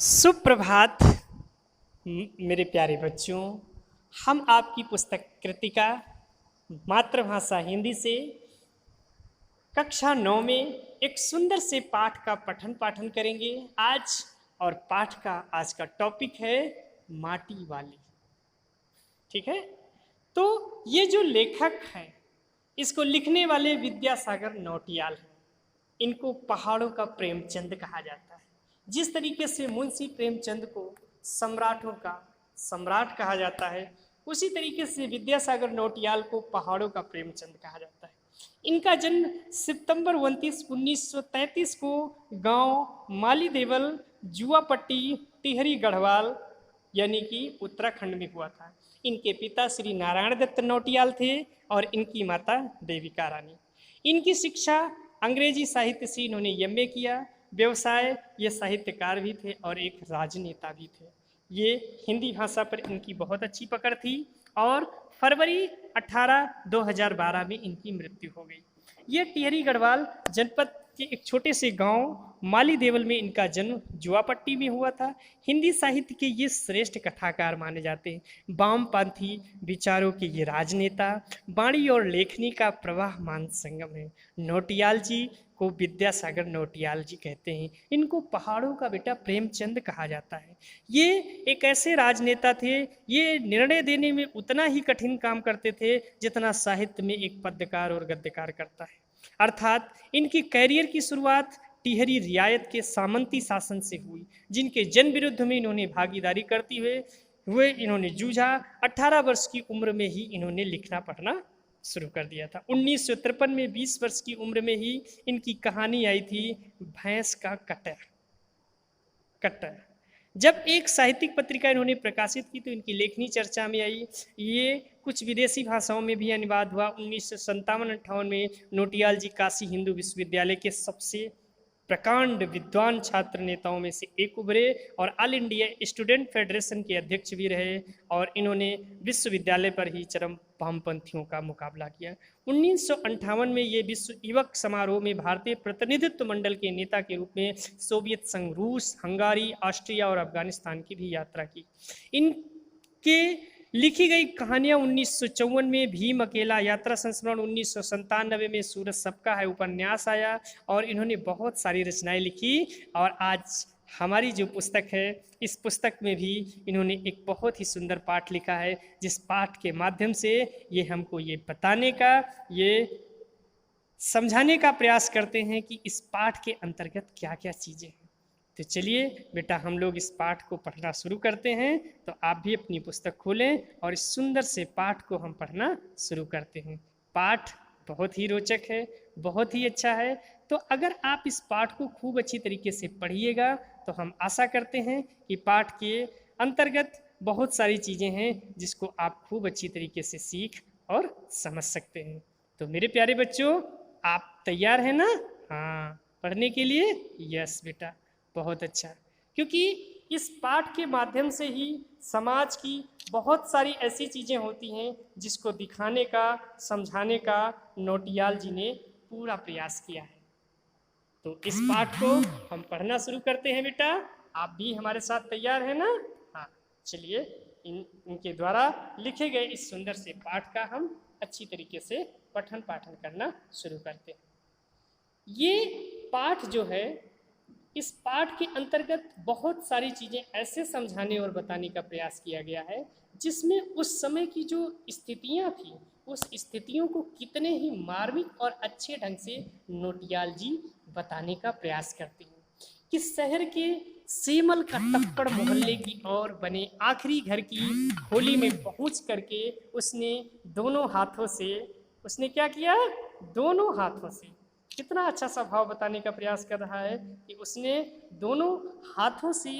सुप्रभात मेरे प्यारे बच्चों। हम आपकी पुस्तक कृतिका मातृभाषा हिंदी से कक्षा 9 में एक सुंदर से पाठ का पठन पाठन करेंगे आज। और पाठ का आज का टॉपिक है माटी वाली। ठीक है, तो ये जो लेखक है इसको लिखने वाले विद्यासागर नौटियाल हैं। इनको पहाड़ों का प्रेमचंद कहा जाता है। जिस तरीके से मुंशी प्रेमचंद को सम्राटों का सम्राट कहा जाता है, उसी तरीके से विद्यासागर नौटियाल को पहाड़ों का प्रेमचंद कहा जाता है। इनका जन्म सितंबर 29, 1933 को गांव माली देवल जुआपट्टी टिहरी गढ़वाल यानी कि उत्तराखंड में हुआ था। इनके पिता श्री नारायण दत्त नौटियाल थे और इनकी माता देविका रानी। इनकी शिक्षा अंग्रेजी साहित्य से इन्होंने एमए किया। व्यवसाय ये साहित्यकार भी थे और एक राजनेता भी थे। ये हिंदी भाषा पर इनकी बहुत अच्छी पकड़ थी और फरवरी 18, 2012 में इनकी मृत्यु हो गई। ये टिहरी गढ़वाल जनपद के एक छोटे से गांव माली देवल में इनका जन्म जुआपट्टी में हुआ था। हिंदी साहित्य के ये श्रेष्ठ कथाकार माने जाते हैं। वामपंथी विचारों के ये राजनेता, वाणी और लेखनी का प्रवाहमान संगम है। नौटियाल जी को विद्यासागर नौटियाल जी कहते हैं। इनको पहाड़ों का बेटा प्रेमचंद कहा जाता है। ये एक ऐसे राजनेता थे, ये निर्णय देने में उतना ही कठिन काम करते थे जितना साहित्य में एक पद्यकार और गद्यकार करता है। अर्थात इनकी कैरियर की शुरुआत टिहरी रियायत के सामंती शासन से हुई, जिनके जन विरुद्ध में इन्होंने भागीदारी करती हुए इन्होंने जूझा। 18 वर्ष की उम्र में ही इन्होंने लिखना पढ़ना शुरू कर दिया था। 1953 में 20 वर्ष की उम्र में ही इनकी कहानी आई थी भैंस का कटर। जब एक साहित्यिक पत्रिका इन्होंने प्रकाशित की तो इनकी लेखनी चर्चा में आई। ये कुछ विदेशी भाषाओं में भी अनुवाद हुआ। 1957-58 में नौटियाल जी काशी हिंदू विश्वविद्यालय के सबसे प्रकांड विद्वान छात्र नेताओं में से एक उभरे और ऑल इंडिया स्टूडेंट फेडरेशन के अध्यक्ष भी रहे और इन्होंने विश्वविद्यालय पर ही चरम वामपंथियों का मुकाबला किया। 1958 में ये विश्व युवक समारोह में भारतीय प्रतिनिधित्व मंडल के नेता के रूप में सोवियत संघ, रूस, हंगारी, ऑस्ट्रिया और अफगानिस्तान की भी यात्रा की। इनके लिखी गई कहानियां 1954 में भीम अकेला, यात्रा संस्मरण 1997 में सूरज सबका है उपन्यास आया और इन्होंने बहुत सारी रचनाएं लिखी। और आज हमारी जो पुस्तक है, इस पुस्तक में भी इन्होंने एक बहुत ही सुंदर पाठ लिखा है, जिस पाठ के माध्यम से ये हमको ये बताने का, ये समझाने का प्रयास करते हैं कि इस पाठ के अंतर्गत क्या क्या चीज़ें हैं। तो चलिए बेटा, हम लोग इस पाठ को पढ़ना शुरू करते हैं। तो आप भी अपनी पुस्तक खोलें और इस सुंदर से पाठ को हम पढ़ना शुरू करते हैं। पाठ बहुत ही रोचक है, बहुत ही अच्छा है। तो अगर आप इस पाठ को खूब अच्छी तरीके से पढ़िएगा तो हम आशा करते हैं कि पाठ के अंतर्गत बहुत सारी चीज़ें हैं जिसको आप खूब अच्छी तरीके से सीख और समझ सकते हैं। तो मेरे प्यारे बच्चों, आप तैयार हैं ना? हाँ, पढ़ने के लिए? यस बेटा, बहुत अच्छा। क्योंकि इस पाठ के माध्यम से ही समाज की बहुत सारी ऐसी चीज़ें होती हैं जिसको दिखाने का, समझाने का नौटियाल जी ने पूरा प्रयास किया है। तो इस पाठ को हम पढ़ना शुरू करते हैं बेटा। आप भी हमारे साथ तैयार हैं ना? हाँ, चलिए इनके द्वारा लिखे गए इस सुंदर से पाठ का हम अच्छी तरीके से पठन पाठन करना शुरू करते हैं। ये पाठ जो है, इस पाठ के अंतर्गत बहुत सारी चीज़ें ऐसे समझाने और बताने का प्रयास किया गया है जिसमें उस समय की जो स्थितियां थी, उस स्थितियों को कितने ही मार्मिक और अच्छे ढंग से नौटियाल जी बताने का प्रयास करते हैं कि शहर के सेमल का तक्कड़ मोहल्ले की ओर बने आखिरी घर की खोली में पहुंच करके उसने दोनों हाथों से, उसने क्या किया? दोनों हाथों से, कितना अच्छा सा भाव बताने का प्रयास कर रहा है कि उसने दोनों हाथों से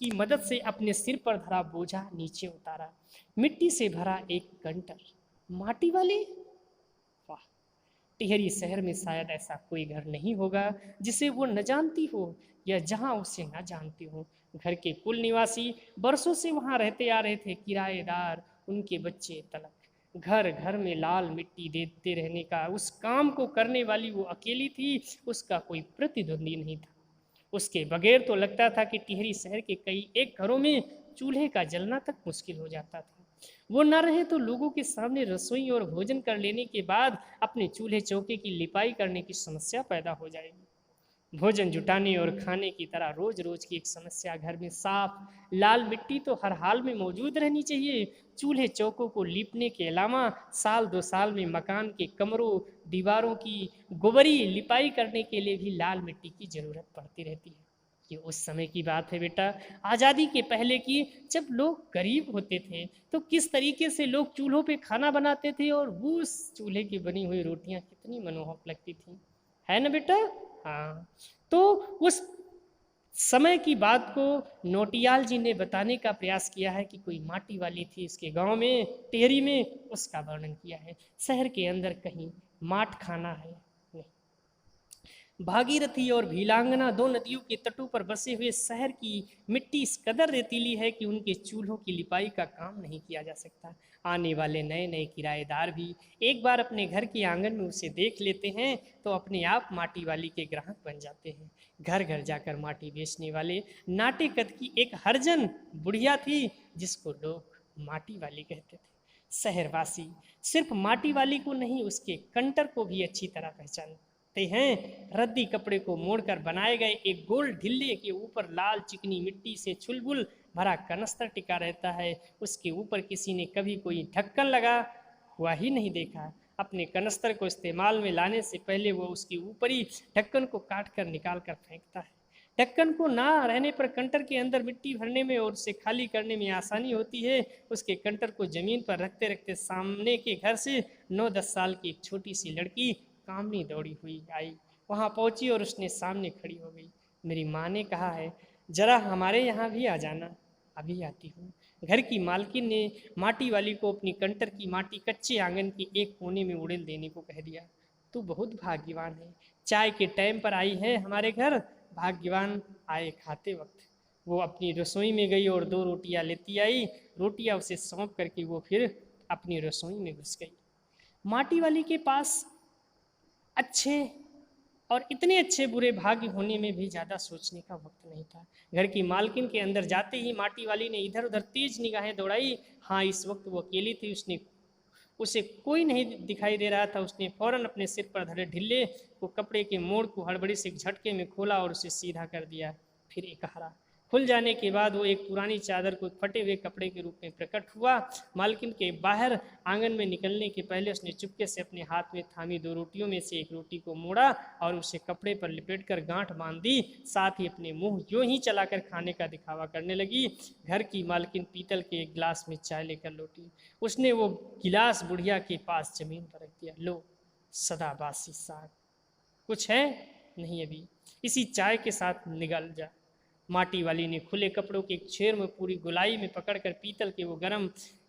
की मदद से अपने सिर पर धरा बोझा नीचे उतारा। मिट्टी से भरा एक कंटर, माटी वाली। वाह, टिहरी शहर में शायद ऐसा कोई घर नहीं होगा जिसे वो न जानती हो या जहां उसे न जानती हो। घर के कुल निवासी वर्षों से वहां रहते आ रहे थे, किराएदार, उनके बच्चे तलक। घर घर में लाल मिट्टी देते रहने का उस काम को करने वाली वो अकेली थी, उसका कोई प्रतिद्वंदी नहीं था। उसके बगैर तो लगता था कि टिहरी शहर के कई एक घरों में चूल्हे का जलना तक मुश्किल हो जाता था। वो न रहे तो लोगों के सामने रसोई और भोजन कर लेने के बाद अपने चूल्हे चौके की लिपाई करने की समस्या पैदा हो जाएगी। भोजन जुटाने और खाने की तरह रोज रोज की एक समस्या घर में साफ लाल मिट्टी तो हर हाल में मौजूद रहनी चाहिए। चूल्हे चौकों को लीपने के अलावा साल 2 साल में मकान के कमरों दीवारों की गोबरी लिपाई करने के लिए भी लाल मिट्टी की जरूरत पड़ती रहती है। ये उस समय की बात है बेटा, आज़ादी के पहले की, जब लोग गरीब होते थे तो किस तरीके से लोग चूल्हों पे खाना बनाते थे और उस चूल्हे की बनी हुई रोटियां कितनी मनोहर लगती थी, है ना बेटा। हाँ, तो उस समय की बात को नोटियाल जी ने बताने का प्रयास किया है कि कोई माटी वाली थी इसके गांव में टिहरी में, उसका वर्णन किया है। शहर के अंदर कहीं माट खाना है नहीं। भागीरथी और भीलांगना दो नदियों के तटों पर बसे हुए शहर की मिट्टी इस कदर रेतीली है कि उनके चूल्हों की लिपाई का काम नहीं किया जा सकता। आने वाले नए नए किराएदार भी एक बार अपने घर के आंगन में उसे देख लेते हैं तो अपने आप माटी वाली के ग्राहक बन जाते हैं। घर घर जाकर माटी बेचने वाले नाटे कद की एक हरजन बुढ़िया थी जिसको लोग माटी वाली कहते थे। शहरवासी सिर्फ माटी वाली को नहीं, उसके कंटर को भी अच्छी तरह पहचानते हैं। रद्दी कपड़े को मोड़कर बनाए गए एक गोल ढिल्ले के ऊपर लाल चिकनी मिट्टी से छुलबुल भरा कनस्तर टिका रहता है। उसके ऊपर किसी ने कभी कोई ढक्कन लगा हुआ ही नहीं देखा। अपने कनस्तर को इस्तेमाल में लाने से पहले वो उसके ऊपरी ढक्कन को काट कर निकाल कर फेंकता है। ढक्कन को ना रहने पर कंटर के अंदर मिट्टी भरने में और उसे खाली करने में आसानी होती है। उसके कंटर को जमीन पर रखते रखते सामने के घर से 9-10 साल की एक छोटी सी लड़की कामनी दौड़ी हुई आई। वहाँ पहुँची और उसने सामने खड़ी हो गई। मेरी माँ ने कहा है जरा हमारे यहाँ भी आ जाना। अभी आती हूँ। घर की मालकिन ने माटी वाली को अपनी कंटर की माटी कच्चे आंगन के एक कोने में उड़ेल देने को कह दिया। तू बहुत भाग्यवान है, चाय के टाइम पर आई है हमारे घर। भाग्यवान आए खाते वक्त। वो अपनी रसोई में गई और 2 रोटियां लेती आई। रोटियां उसे सौंप करके वो फिर अपनी रसोई में घुस गई। माटी वाली के पास अच्छे और इतने अच्छे बुरे भाग्य होने में भी ज़्यादा सोचने का वक्त नहीं था। घर की मालकिन के अंदर जाते ही माटी वाली ने इधर उधर तेज निगाहें दौड़ाई। हाँ, इस वक्त वो अकेली थी, उसे कोई नहीं दिखाई दे रहा था। उसने फौरन अपने सिर पर धरे ढिल्ले को कपड़े के मोड़ को हड़बड़ी से झटके में खोला और उसे सीधा कर दिया। फिर इकहरा खुल जाने के बाद वो एक पुरानी चादर को फटे हुए कपड़े के रूप में प्रकट हुआ। मालकिन के बाहर आंगन में निकलने के पहले उसने चुपके से अपने हाथ में थामी 2 रोटियों में से एक रोटी को मोड़ा और उसे कपड़े पर लिपेटकर गांठ बांध दी। साथ ही अपने मुंह यूं ही चलाकर खाने का दिखावा करने लगी। घर की मालकिन पीतल के एक गिलास में चाय लेकर लौटी। उसने वो गिलास बुढ़िया के पास जमीन पर रख दिया। लो, सदाबासी साग कुछ है नहीं, अभी इसी चाय के साथ निगल जा। माटी वाली ने खुले कपड़ों के एक छेर में पूरी गोलाई में पकड़कर पीतल के वो गर्म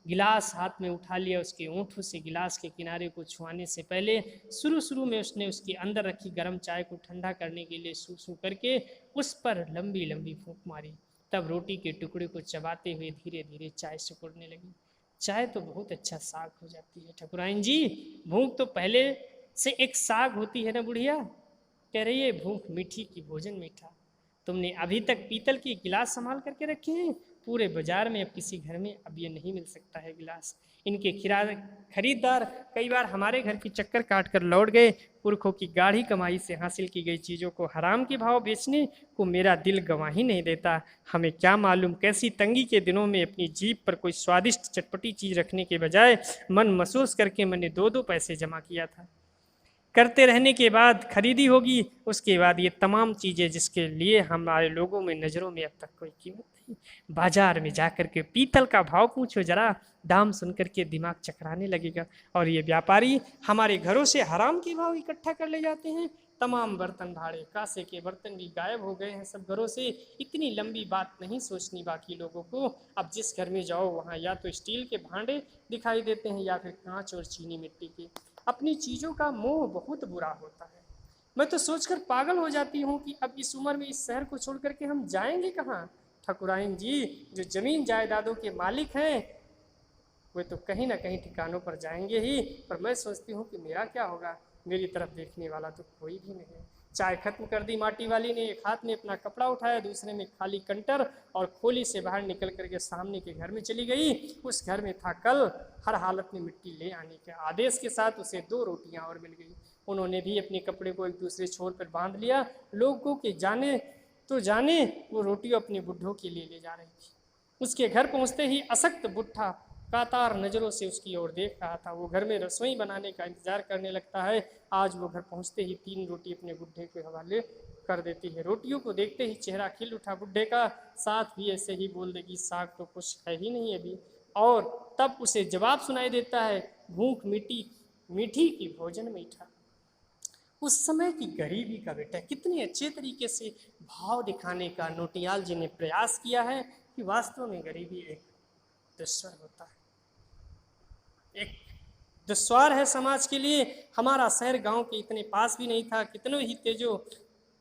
गिलास हाथ में उठा लिया। उसके ओंठों से गिलास के किनारे को छुआने से पहले शुरू में उसने उसके अंदर रखी गर्म चाय को ठंडा करने के लिए सूसू करके उस पर लंबी लंबी फूंक मारी। तब रोटी के टुकड़े को चबाते हुए धीरे धीरे चाय सुकुड़ने लगी। चाय तो बहुत अच्छा साग हो जाती है ठकुराइन जी। भूख तो पहले से एक साग होती है ना बुढ़िया। कह रही है भूख मीठी की भोजन मीठा। तुमने अभी तक पीतल के गिलास संभाल करके रखे हैं। पूरे बाजार में अब किसी घर में अब ये नहीं मिल सकता है गिलास। इनके खरीदार कई बार हमारे घर की चक्कर काट कर लौट गए। पुरखों की गाढ़ी कमाई से हासिल की गई चीज़ों को हराम के भाव बेचने को मेरा दिल गवाही नहीं देता। हमें क्या मालूम कैसी तंगी के दिनों में अपनी जीभ पर कोई स्वादिष्ट चटपटी चीज़ रखने के बजाय मन महसूस करके मैंने 2-2 पैसे जमा किया था। करते रहने के बाद खरीदी होगी। उसके बाद ये तमाम चीज़ें जिसके लिए हमारे लोगों में नज़रों में अब तक कोई कीमत नहीं। बाजार में जाकर के पीतल का भाव पूछो जरा, दाम सुनकर के दिमाग चकराने लगेगा। और ये व्यापारी हमारे घरों से हराम के भाव इकट्ठा कर ले जाते हैं। तमाम बर्तन भाड़े कासे के बर्तन भी गायब हो गए हैं सब घरों से। इतनी लंबी बात नहीं सोचनी बाकी लोगों को। अब जिस घर में जाओ वहाँ या तो स्टील के भांडे दिखाई देते हैं या फिर कांच और चीनी मिट्टी के। अपनी चीज़ों का मोह बहुत बुरा होता है। मैं तो सोचकर पागल हो जाती हूँ कि अब इस उम्र में इस शहर को छोड़ करके हम जाएंगे कहाँ। ठकुराइन जी जो जमीन जायदादों के मालिक हैं वे तो कहीं ना कहीं ठिकानों पर जाएंगे ही, पर मैं सोचती हूँ कि मेरा क्या होगा। मेरी तरफ देखने वाला तो कोई भी नहीं है। चाय खत्म कर दी माटी वाली ने, एक हाथ में अपना कपड़ा उठाया, दूसरे में खाली कंटर, और खोली से बाहर निकल करके सामने के घर में चली गई। उस घर में था कल हर हालत में मिट्टी ले आने के आदेश के साथ उसे 2 रोटियां और मिल गई। उन्होंने भी अपने कपड़े को एक दूसरे छोर पर बांध लिया। लोगों के जाने तो जाने, वो रोटी अपने बुढ़ों के लिए ले जा रही थी। उसके घर पहुंचते ही अशक्त बुढ़ा कातार नज़रों से उसकी ओर देख रहा था। वो घर में रसोई बनाने का इंतजार करने लगता है। आज वो घर पहुंचते ही 3 रोटी अपने बुढ़े के हवाले कर देती है। रोटियों को देखते ही चेहरा खिल उठा बुढ़े का। साथ भी ऐसे ही बोल देगी, साग तो कुछ है ही नहीं अभी। और तब उसे जवाब सुनाई देता है, भूख मीठी मीठी की भोजन मीठा। उस समय की गरीबी का बेटा कितने अच्छे तरीके से भाव दिखाने का नोटियाल जी ने प्रयास किया है कि वास्तव में गरीबी एक दुश्वार होता है, एक दुश्वार है समाज के लिए। हमारा शहर गांव के इतने पास भी नहीं था, कितनों ही तेजो,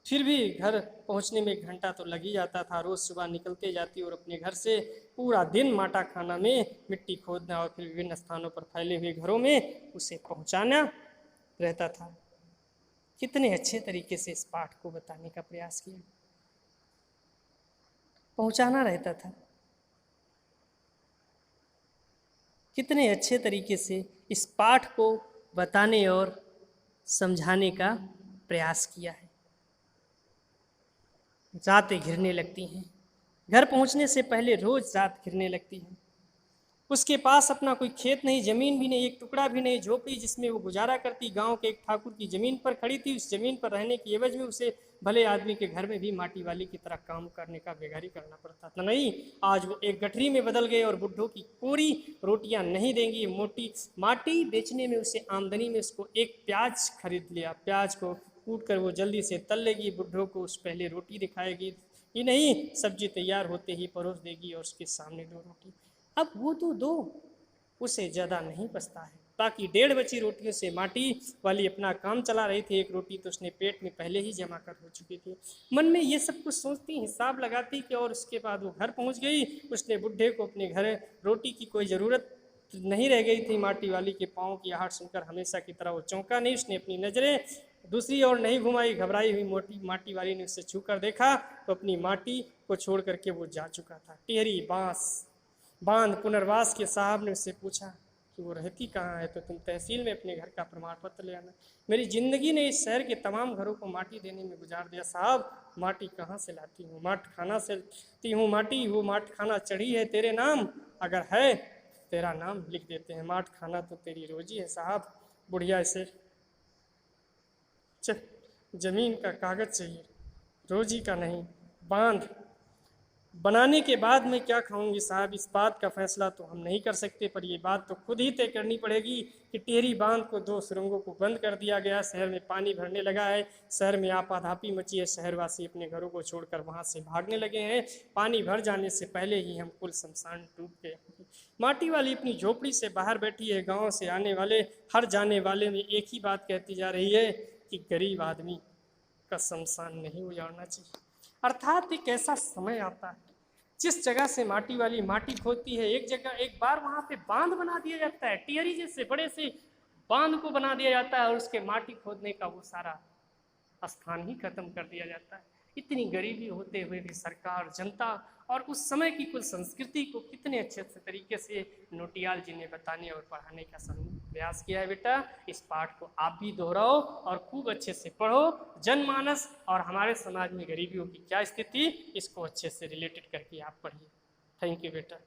फिर भी घर पहुंचने में 1 घंटा तो लग ही जाता था। रोज़ सुबह निकलते जाती और अपने घर से पूरा दिन माटा खाना में मिट्टी खोदना और फिर विभिन्न स्थानों पर फैले हुए घरों में उसे पहुंचाना रहता था। कितने अच्छे तरीके से इस पाठ को बताने का प्रयास किया, पहुंचाना रहता था। कितने अच्छे तरीके से इस पाठ को बताने और समझाने का प्रयास किया है। रातें घिरने लगती हैं, घर पहुंचने से पहले रोज रात घिरने लगती है। उसके पास अपना कोई खेत नहीं, जमीन भी नहीं, एक टुकड़ा भी नहीं। झोपड़ी जिसमें वो गुजारा करती गांव के एक ठाकुर की जमीन पर खड़ी थी। उस जमीन पर रहने की एवज में उसे भले आदमी के घर में भी माटी वाली की तरह काम करने का बेगारी करना पड़ता था। नहीं, आज वो एक गठरी में बदल गए और बुढ़ों की कोरी रोटियां नहीं देंगी। मोटी माटी बेचने में उसे आमदनी में उसको एक प्याज खरीद लिया। प्याज को कूट कर वो जल्दी से तल लेगी, बुढ़ों को उस पहले रोटी दिखाएगी, ये नहीं सब्जी तैयार होते ही परोस देगी और उसके सामने 2 रोटी। अब वो तो 2, उसे ज़्यादा नहीं बचता है। बाकी 1.5 बची रोटियों से माटी वाली अपना काम चला रही थी। 1 रोटी तो उसने पेट में पहले ही जमा कर हो चुकी थी। मन में ये सब कुछ सोचती, हिसाब लगाती कि, और उसके बाद वो घर पहुंच गई। उसने बुढ़े को अपने घर रोटी की कोई ज़रूरत नहीं रह गई थी। माटी वाली के पाँव की आहट सुनकर हमेशा की तरह वो चौंका नहीं। उसने अपनी नज़रें दूसरी ओर नहीं घुमाई। घबराई हुई माटी वाली ने उससे छू कर देखा तो अपनी माटी को छोड़ करके वो जा चुका था। टिहरी बांध पुनर्वास के साहब ने उससे पूछा कि वो रहती कहाँ है, तो तुम तहसील में अपने घर का प्रमाण पत्र ले आना। मेरी जिंदगी ने इस शहर के तमाम घरों को माटी देने में गुजार दिया साहब, माटी कहाँ से लाती हूँ, माट खाना से लाती हूँ माटी। वो माट खाना चढ़ी है तेरे नाम, अगर है तेरा नाम लिख देते हैं। माट खाना तो तेरी रोजी है साहब। बुढ़िया इसे जमीन का कागज चाहिए, रोजी का नहीं। बांध बनाने के बाद मैं क्या खाऊंगी साहब, इस बात का फैसला तो हम नहीं कर सकते, पर ये बात तो खुद ही तय करनी पड़ेगी कि टिहरी बांध को 2 सुरंगों को बंद कर दिया गया। शहर में पानी भरने लगा है, शहर में आपाधापी मची है। शहरवासी अपने घरों को छोड़कर वहां से भागने लगे हैं। पानी भर जाने से पहले ही हम कुल शमशान डूब गए। माटी वाली अपनी झोपड़ी से बाहर बैठी है। गाँव से आने वाले हर जाने वाले में एक ही बात कहती जा रही है कि गरीब आदमी का शमशान नहीं उजाड़ना चाहिए। अर्थात एक ऐसा समय आता है जिस जगह से माटी वाली माटी खोदती है, एक बार वहां पे बांध बना दिया जाता है। टिहरी जैसे बड़े से बांध को बना दिया जाता है और उसके माटी खोदने का वो सारा स्थान ही खत्म कर दिया जाता है। इतनी गरीबी होते हुए भी सरकार, जनता और उस समय की कुल संस्कृति को कितने अच्छे तरीके से नोटियाल जी ने बताने और पढ़ाने का प्रयास किया है। बेटा, इस पाठ को आप भी दोहराओ और खूब अच्छे से पढ़ो। जनमानस और हमारे समाज में गरीबियों की क्या स्थिति, इसको अच्छे से रिलेटेड करके आप पढ़िए। थैंक यू बेटा।